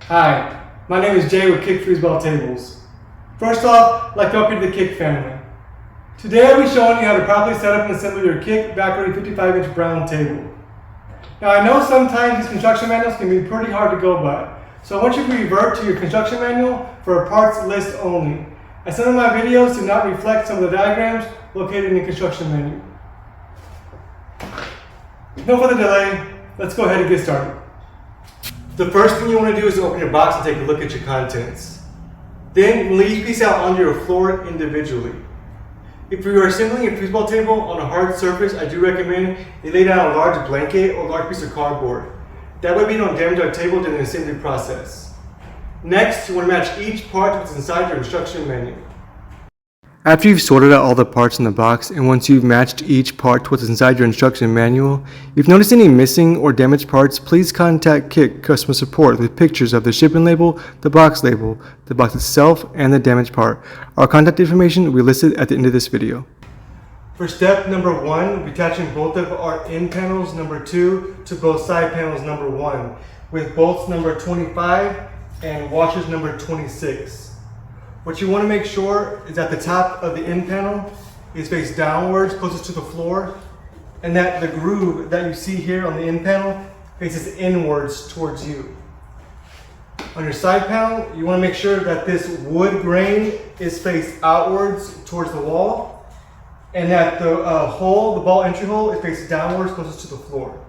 Hi, my name is Jay with Kick Foosball Tables. First off, I'd like to welcome you to the Kick family. Today I'll be showing you how to properly set up and assemble your Kick Valkyrie 55-inch brown table. Now I know sometimes these construction manuals can be pretty hard to go by, so I want you to revert to your construction manual for a parts list only, as some of my videos do not reflect some of the diagrams located in the construction manual. No further delay, let's go ahead and get started. The first thing you want to do is open your box and take a look at your contents. Then lay each piece out onto your floor individually. If you are assembling a foosball table on a hard surface, I do recommend you lay down a large blanket or large piece of cardboard. That way we don't damage our table during the assembly process. Next, you want to match each part to what's inside your instruction manual. After you've sorted out all the parts in the box, and once you've matched each part to what's inside your instruction manual, if you've noticed any missing or damaged parts, please contact Kick Customer Support with pictures of the shipping label, the box itself, and the damaged part. Our contact information will be listed at the end of this video. For step number 1, we're attaching both of our end panels number 2 to both side panels number 1, with bolts number 25 and washers number 26. What you want to make sure is that the top of the end panel is faced downwards, closest to the floor, and that the groove that you see here on the end panel faces inwards towards you. On your side panel, you want to make sure that this wood grain is faced outwards towards the wall, and that the ball entry hole, is faced downwards, closest to the floor.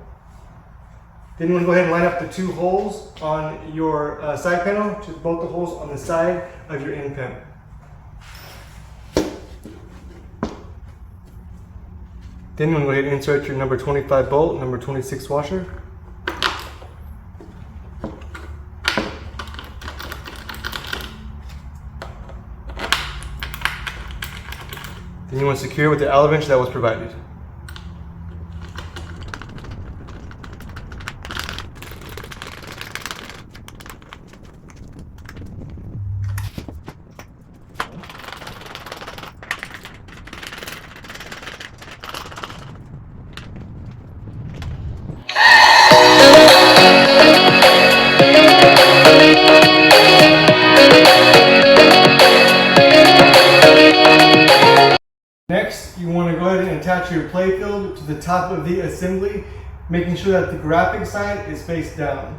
Then you want to go ahead and line up the 2 holes on your side panel to both the holes on the side of your end panel. Then you want to go ahead and insert your number 25 bolt, number 26 washer. Then you want to secure with the Allen wrench that was provided. Next, you want to go ahead and attach your playfield to the top of the assembly, making sure that the graphic side is face down.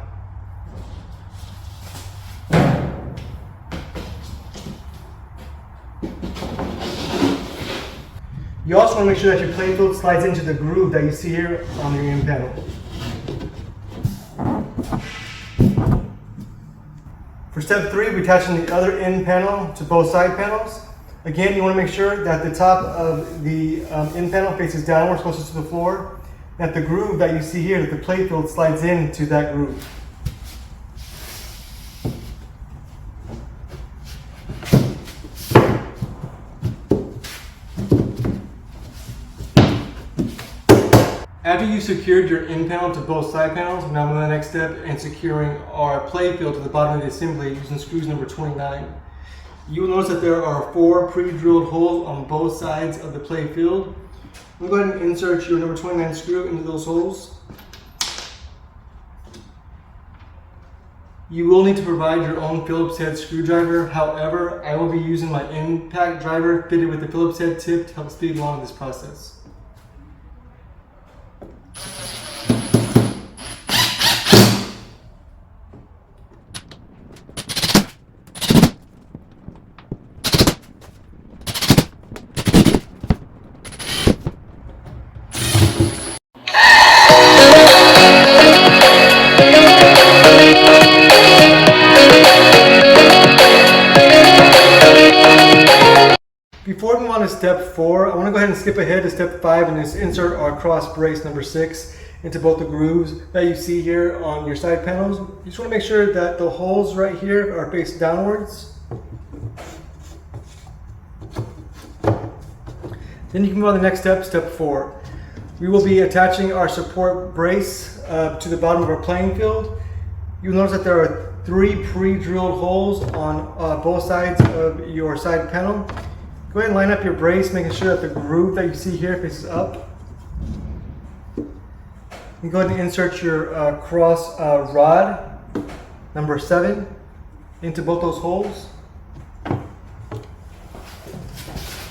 You also want to make sure that your playfield slides into the groove that you see here on your end panel. For step 3, we're attaching the other end panel to both side panels. Again, you want to make sure that the top of the end panel faces downwards, closest to the floor, that the groove that you see here, that the playfield slides into that groove. After you've secured your end panel to both side panels, now move to the next step in securing our playfield to the bottom of the assembly using screws number 29. You will notice that there are 4 pre-drilled holes on both sides of the playfield. We'll go ahead and insert your number 29 screw into those holes. You will need to provide your own Phillips head screwdriver. However, I will be using my impact driver fitted with the Phillips head tip to help speed along this process. Before we move on to step 4, I want to go ahead and skip ahead to step 5 and just insert our cross brace number 6 into both the grooves that you see here on your side panels. You just want to make sure that the holes right here are faced downwards. Then you can move on to the next step, step 4. We will be attaching our support brace to the bottom of our playing field. You'll notice that there are 3 pre-drilled holes on both sides of your side panel. Go ahead and line up your brace, making sure that the groove that you see here faces up. You go ahead and insert your cross rod. number 7 into both those holes.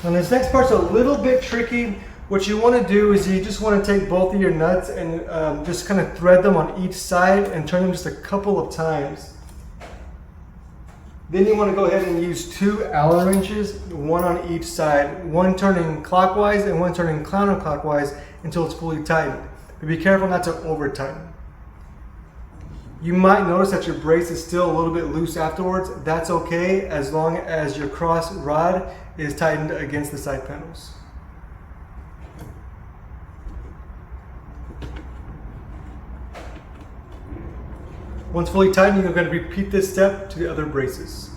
And this next part's a little bit tricky. What you want to do is you just want to take both of your nuts and just kind of thread them on each side and turn them just a couple of times. Then you want to go ahead and use 2 Allen wrenches, one on each side, one turning clockwise and one turning counterclockwise until it's fully tightened. But be careful not to over tighten. You might notice that your brace is still a little bit loose afterwards. That's okay as long as your cross rod is tightened against the side panels. Once fully tightened, you're going to repeat this step to the other braces.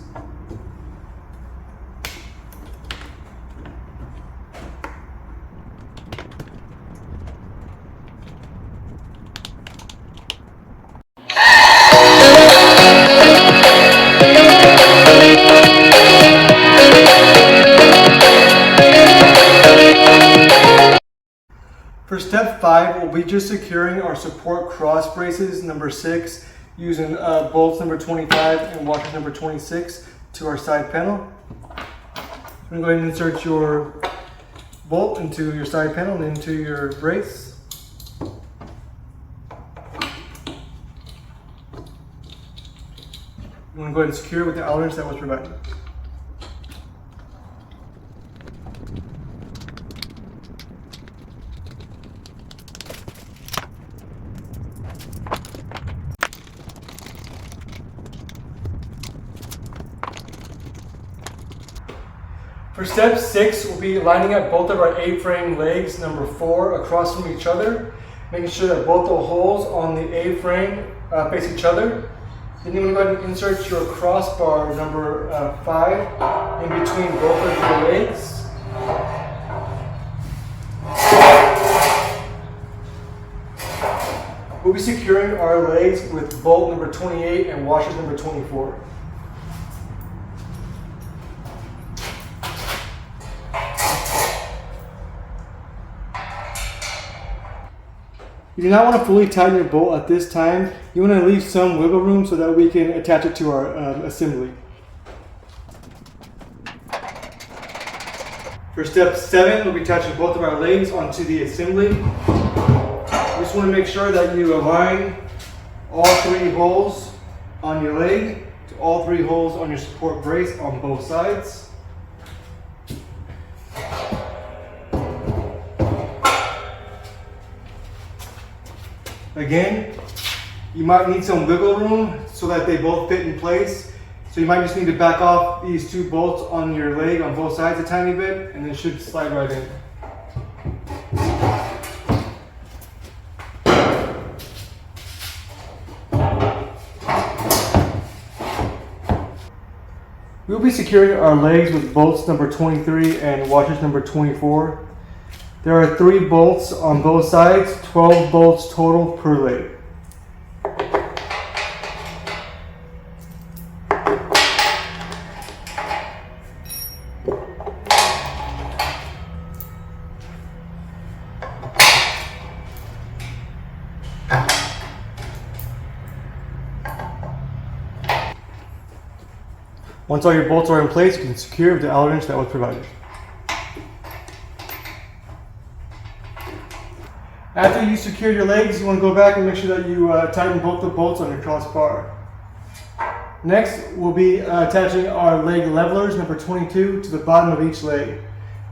For step 5, we'll be just securing our support cross braces, number 6, using bolts number 25 and washers number 26 to our side panel. I'm going to go ahead and insert your bolt into your side panel and into your brace. I'm going to go ahead and secure it with the Allen wrench that was provided. For step 6, we'll be lining up both of our A-frame legs, number 4, across from each other, making sure that both the holes on the A-frame face each other. Then you want to go ahead and insert your crossbar, number 5, in between both of your legs. We'll be securing our legs with bolt number 28 and washers number 24. You do not want to fully tighten your bolt at this time. You want to leave some wiggle room so that we can attach it to our assembly. For step 7, we'll be attaching both of our legs onto the assembly. You just want to make sure that you align all 3 holes on your leg to all 3 holes on your support brace on both sides. Again, you might need some wiggle room so that they both fit in place. So you might just need to back off these 2 bolts on your leg on both sides a tiny bit, and it should slide right in. We'll be securing our legs with bolts number 23 and washers number 24. There are 3 bolts on both sides, 12 bolts total per leg. Once all your bolts are in place, you can secure with the Allen wrench that was provided. After you secure your legs, you want to go back and make sure that you tighten both the bolts on your crossbar. Next, we'll be attaching our leg levelers, number 22, to the bottom of each leg.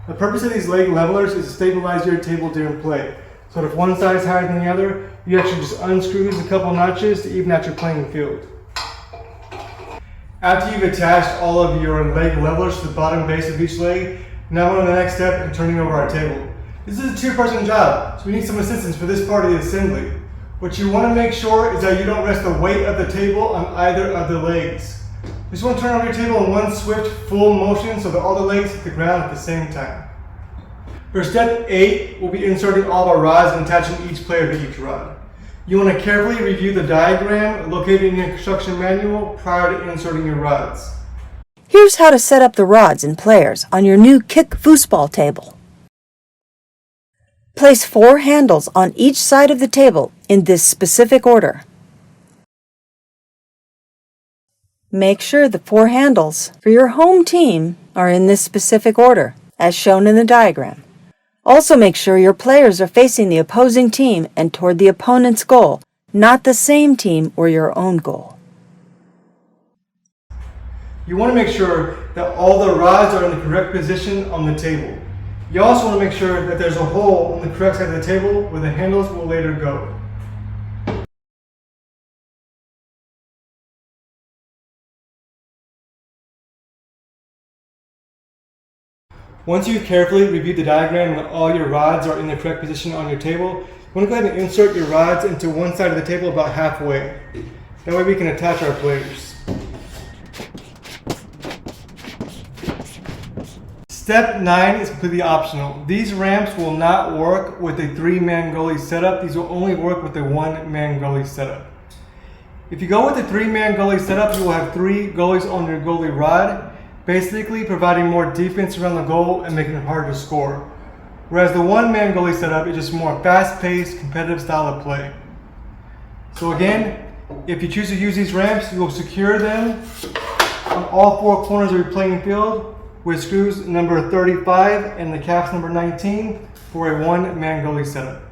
The purpose of these leg levelers is to stabilize your table during play. So if one side is higher than the other, you actually just unscrew these a couple notches to even out your playing field. After you've attached all of your leg levelers to the bottom base of each leg, now we're on the next step in turning over our table. This is a 2-person job, so we need some assistance for this part of the assembly. What you want to make sure is that you don't rest the weight of the table on either of the legs. You just want to turn over your table in one swift, full motion so that all the legs hit the ground at the same time. For step 8, we'll be inserting all of our rods and attaching each player to each rod. You want to carefully review the diagram located in your construction manual prior to inserting your rods. Here's how to set up the rods and players on your new Kick Foosball table. Place 4 handles on each side of the table in this specific order. Make sure the 4 handles for your home team are in this specific order, as shown in the diagram. Also make sure your players are facing the opposing team and toward the opponent's goal, not the same team or your own goal. You want to make sure that all the rods are in the correct position on the table. You also want to make sure that there's a hole on the correct side of the table where the handles will later go. Once you've carefully reviewed the diagram and all your rods are in the correct position on your table, you want to go ahead and insert your rods into one side of the table about halfway. That way we can attach our players. Step 9 is completely optional. These ramps will not work with a 3-man goalie setup. These will only work with a 1-man goalie setup. If you go with a 3-man goalie setup, you will have 3 goalies on your goalie rod, basically providing more defense around the goal and making it harder to score. Whereas the 1-man goalie setup is just more fast-paced, competitive style of play. So again, if you choose to use these ramps, you will secure them on all 4 corners of your playing field with screws number 35 and the caps number 19 for a 1-man goalie setup.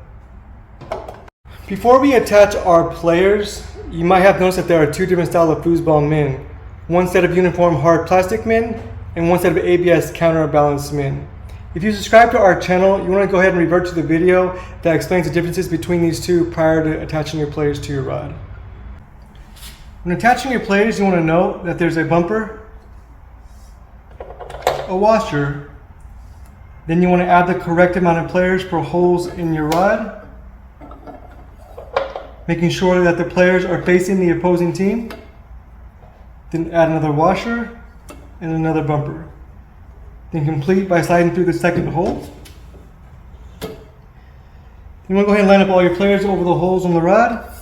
Before we attach our players, you might have noticed that there are 2 different styles of foosball men. One set of uniform hard plastic men and one set of ABS counterbalance men. If you subscribe to our channel, you want to go ahead and revert to the video that explains the differences between these 2 prior to attaching your players to your rod. When attaching your players, you want to note that there's a bumper, a washer, then you want to add the correct amount of players per holes in your rod, making sure that the players are facing the opposing team. Then add another washer and another bumper. Then complete by sliding through the second hole. You want to go ahead and line up all your players over the holes on the rod.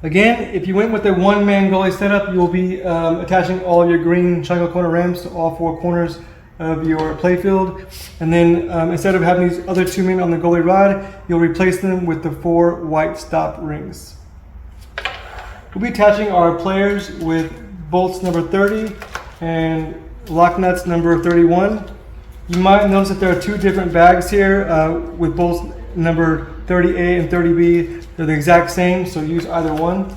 Again, if you went with a 1-man goalie setup, you will be attaching all of your green triangle corner ramps to all 4 corners of your playfield. And then instead of having these other 2 men on the goalie rod, you'll replace them with the 4 white stop rings. We'll be attaching our players with bolts number 30 and lock nuts number 31. You might notice that there are 2 different bags here with bolts number 30A and 30B. They're the exact same, so use either one.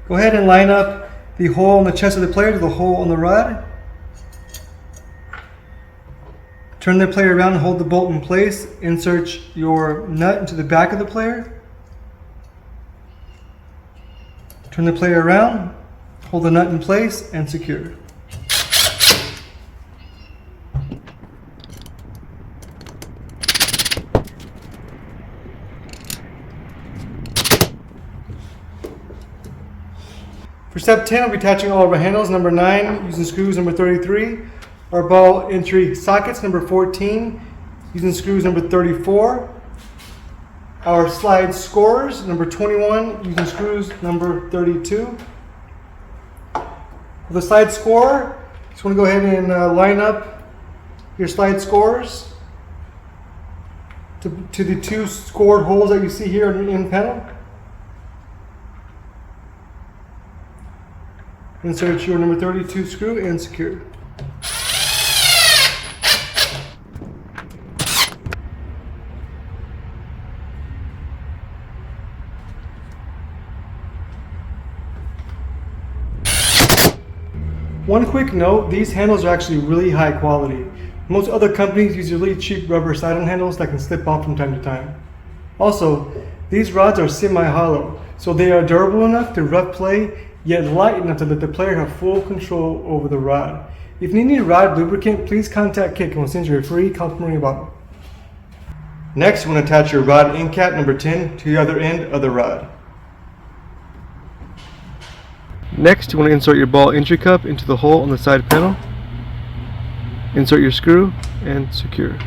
Go ahead and line up the hole in the chest of the player to the hole on the rod. Turn the player around and hold the bolt in place. Insert your nut into the back of the player. Turn the player around, hold the nut in place, and secure. For step 10, we'll be attaching all of our handles, number 9, using screws number 33. Our ball entry sockets, number 14, using screws number 34. Our slide scorers, number 21, using screws number 32. For the slide scorer, just want to go ahead and line up your slide scorers to the 2 scored holes that you see here on the end panel. Insert your number 32 screw and secure. One quick note, these handles are actually really high quality. Most other companies use really cheap rubber side-on handles that can slip off from time to time. Also, these rods are semi-hollow, so they are durable enough to rough play, yet light enough to let the player have full control over the rod. If you need rod lubricant, please contact Kick and we'll send you a free complimentary bottle. Next, you want to attach your rod end cap number 10 to the other end of the rod. Next, you want to insert your ball entry cup into the hole on the side panel. Insert your screw and secure.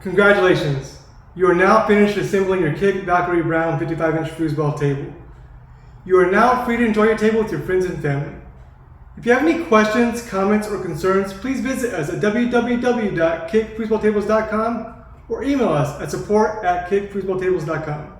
Congratulations! You are now finished assembling your Kick Valkyrie Brown 55-inch foosball table. You are now free to enjoy your table with your friends and family. If you have any questions, comments, or concerns, please visit us at www.kickfoosballtables.com or email us at support@kickfoosballtables.com.